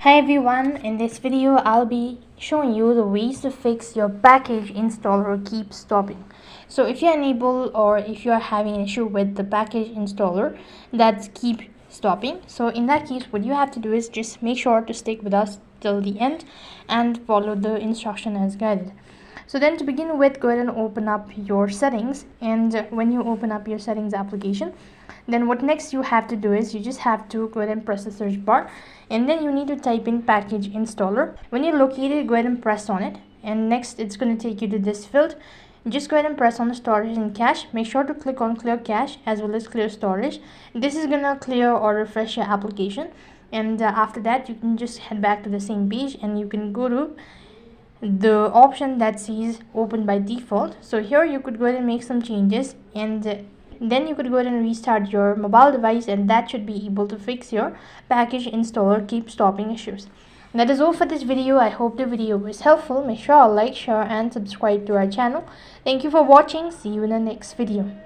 Hi everyone, in this video I'll be showing you the ways to fix your package installer keep stopping. So if you're unable or if you're having an issue with the package installer that keep stopping, so in that case what you have to do is just make sure to stick with us till the end and follow the instruction as guided. So then to begin with, go ahead and open up your settings, and when you open up your settings application, then what next you have to do is you just have to go ahead and press the search bar, and then you need to type in package installer. When you locate it, go ahead and press on it, and next it's going to take you to this field. Just go ahead and press on the storage and cache. Make sure to click on clear cache as well as clear storage. This is gonna clear or refresh your application, and after that you can just head back to the same page and you can go to the option that says open by default. So here you could go ahead and make some changes, and then you could go ahead and restart your mobile device, and that should be able to fix your package installer keep stopping issues. That is all for this video. I hope the video was helpful. Make sure to like, share and subscribe to our channel. Thank you for watching. See you in the next video.